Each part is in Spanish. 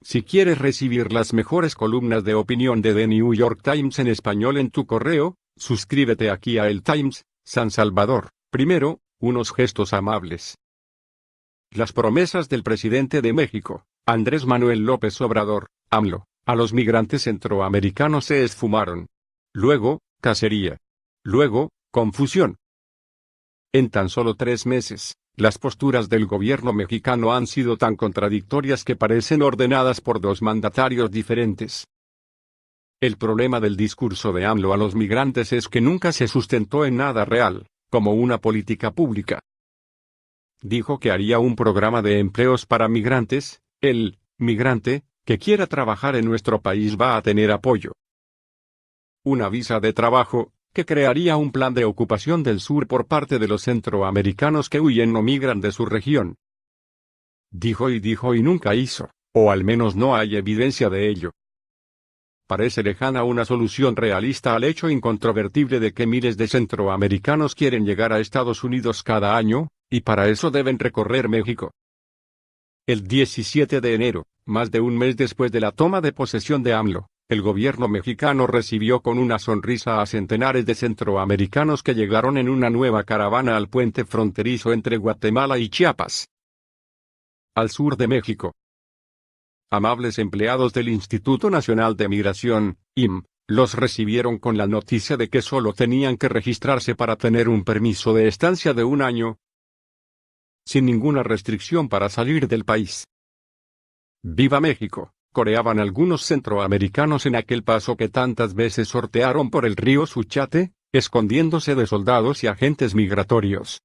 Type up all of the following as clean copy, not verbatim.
Si quieres recibir las mejores columnas de opinión de The New York Times en español en tu correo, suscríbete aquí a El Times, San Salvador. Primero, unos gestos amables. Las promesas del presidente de México, Andrés Manuel López Obrador, AMLO, a los migrantes centroamericanos se esfumaron. Luego, cacería. Luego, confusión. En tan solo 3 meses, las posturas del gobierno mexicano han sido tan contradictorias que parecen ordenadas por 2 mandatarios diferentes. El problema del discurso de AMLO a los migrantes es que nunca se sustentó en nada real, como una política pública. Dijo que haría un programa de empleos para migrantes. El migrante que quiera trabajar en nuestro país va a tener apoyo. Una visa de trabajo, que crearía un plan de ocupación del sur por parte de los centroamericanos que huyen o migran de su región. Dijo y nunca hizo, o al menos no hay evidencia de ello. Parece lejana una solución realista al hecho incontrovertible de que miles de centroamericanos quieren llegar a Estados Unidos cada año, y para eso deben recorrer México. El 17 de enero, más de un mes después de la toma de posesión de AMLO, el gobierno mexicano recibió con una sonrisa a centenares de centroamericanos que llegaron en una nueva caravana al puente fronterizo entre Guatemala y Chiapas, al sur de México. Amables empleados del Instituto Nacional de Migración, INM, los recibieron con la noticia de que solo tenían que registrarse para tener un permiso de estancia de 1 año, sin ninguna restricción para salir del país. ¡Viva México!, coreaban algunos centroamericanos en aquel paso que tantas veces sortearon por el río Suchiate, escondiéndose de soldados y agentes migratorios.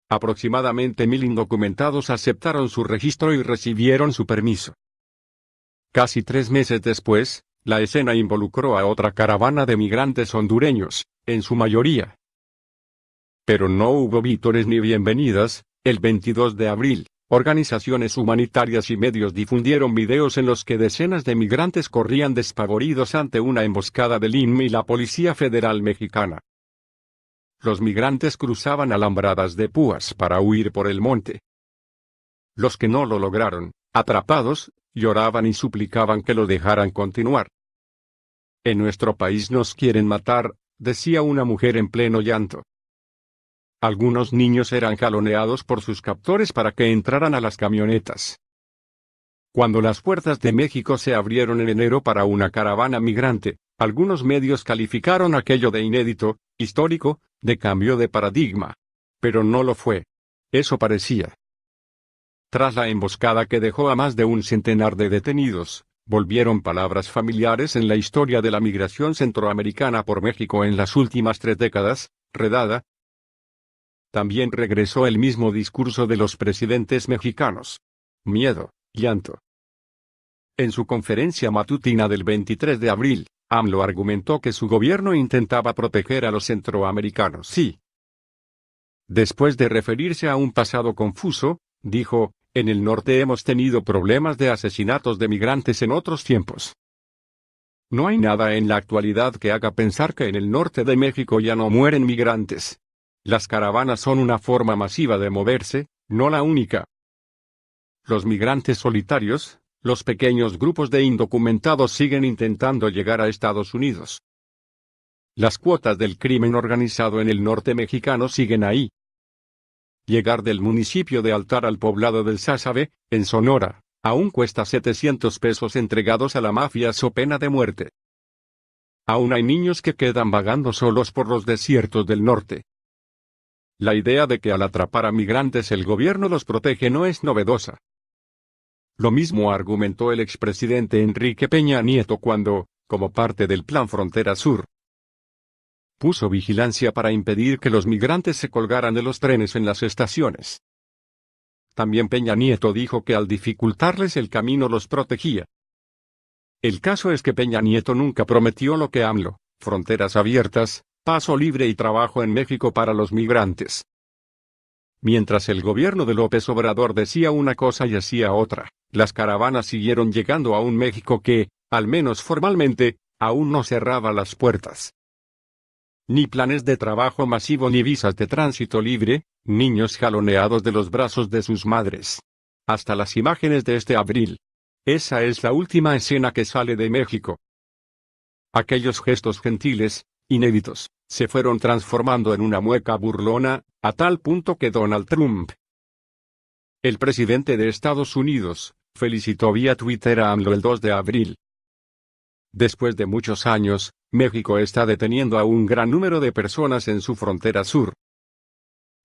Aproximadamente 1000 indocumentados aceptaron su registro y recibieron su permiso. Casi 3 meses después, la escena involucró a otra caravana de migrantes hondureños, en su mayoría. Pero no hubo vítores ni bienvenidas. El 22 de abril, organizaciones humanitarias y medios difundieron videos en los que decenas de migrantes corrían despavoridos ante una emboscada del INM y la Policía Federal Mexicana. Los migrantes cruzaban alambradas de púas para huir por el monte. Los que no lo lograron, atrapados, lloraban y suplicaban que lo dejaran continuar. En nuestro país nos quieren matar, decía una mujer en pleno llanto. Algunos niños eran jaloneados por sus captores para que entraran a las camionetas. Cuando las puertas de México se abrieron en enero para una caravana migrante, algunos medios calificaron aquello de inédito, histórico, de cambio de paradigma. Pero no lo fue. Eso parecía. Tras la emboscada que dejó a más de un centenar de detenidos, volvieron palabras familiares en la historia de la migración centroamericana por México en las últimas 3 décadas, redada. También regresó el mismo discurso de los presidentes mexicanos. Miedo, llanto. En su conferencia matutina del 23 de abril, AMLO argumentó que su gobierno intentaba proteger a los centroamericanos. Sí. Después de referirse a un pasado confuso, dijo, en el norte hemos tenido problemas de asesinatos de migrantes en otros tiempos. No hay nada en la actualidad que haga pensar que en el norte de México ya no mueren migrantes. Las caravanas son una forma masiva de moverse, no la única. Los migrantes solitarios, los pequeños grupos de indocumentados siguen intentando llegar a Estados Unidos. Las cuotas del crimen organizado en el norte mexicano siguen ahí. Llegar del municipio de Altar al poblado del Sázabe, en Sonora, aún cuesta 700 pesos entregados a la mafia so pena de muerte. Aún hay niños que quedan vagando solos por los desiertos del norte. La idea de que al atrapar a migrantes el gobierno los protege no es novedosa. Lo mismo argumentó el expresidente Enrique Peña Nieto cuando, como parte del Plan Frontera Sur, puso vigilancia para impedir que los migrantes se colgaran de los trenes en las estaciones. También Peña Nieto dijo que al dificultarles el camino los protegía. El caso es que Peña Nieto nunca prometió lo que AMLO, fronteras abiertas, paso libre y trabajo en México para los migrantes. Mientras el gobierno de López Obrador decía una cosa y hacía otra, las caravanas siguieron llegando a un México que, al menos formalmente, aún no cerraba las puertas. Ni planes de trabajo masivo ni visas de tránsito libre, niños jaloneados de los brazos de sus madres. Hasta las imágenes de este abril. Esa es la última escena que sale de México. Aquellos gestos gentiles, inéditos, se fueron transformando en una mueca burlona, a tal punto que Donald Trump, el presidente de Estados Unidos, felicitó vía Twitter a AMLO el 2 de abril. Después de muchos años, México está deteniendo a un gran número de personas en su frontera sur.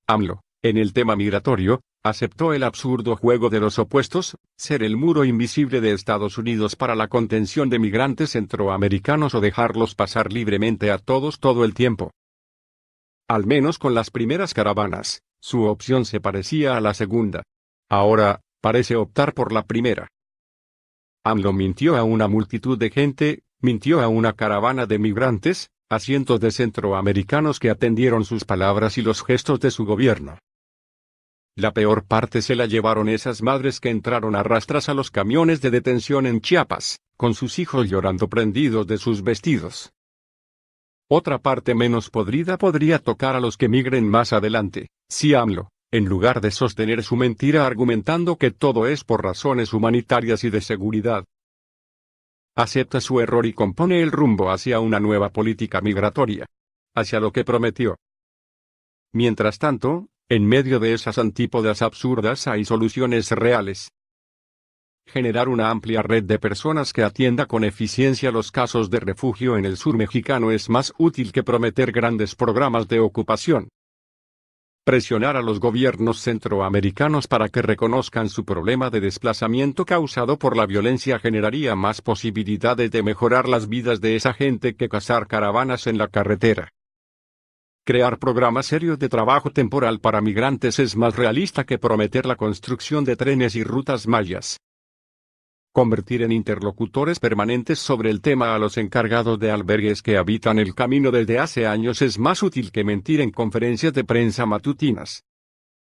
AMLO, en el tema migratorio, aceptó el absurdo juego de los opuestos, ser el muro invisible de Estados Unidos para la contención de migrantes centroamericanos o dejarlos pasar libremente a todos todo el tiempo. Al menos con las primeras caravanas, su opción se parecía a la segunda. Ahora, parece optar por la primera. AMLO mintió a una multitud de gente, mintió a una caravana de migrantes, a cientos de centroamericanos que atendieron sus palabras y los gestos de su gobierno. La peor parte se la llevaron esas madres que entraron a rastras a los camiones de detención en Chiapas, con sus hijos llorando prendidos de sus vestidos. Otra parte menos podrida podría tocar a los que migren más adelante, si AMLO, en lugar de sostener su mentira argumentando que todo es por razones humanitarias y de seguridad, acepta su error y compone el rumbo hacia una nueva política migratoria, hacia lo que prometió. Mientras tanto, en medio de esas antípodas absurdas hay soluciones reales. Generar una amplia red de personas que atienda con eficiencia los casos de refugio en el sur mexicano es más útil que prometer grandes programas de ocupación. Presionar a los gobiernos centroamericanos para que reconozcan su problema de desplazamiento causado por la violencia generaría más posibilidades de mejorar las vidas de esa gente que cazar caravanas en la carretera. Crear programas serios de trabajo temporal para migrantes es más realista que prometer la construcción de trenes y rutas mayas. Convertir en interlocutores permanentes sobre el tema a los encargados de albergues que habitan el camino desde hace años es más útil que mentir en conferencias de prensa matutinas.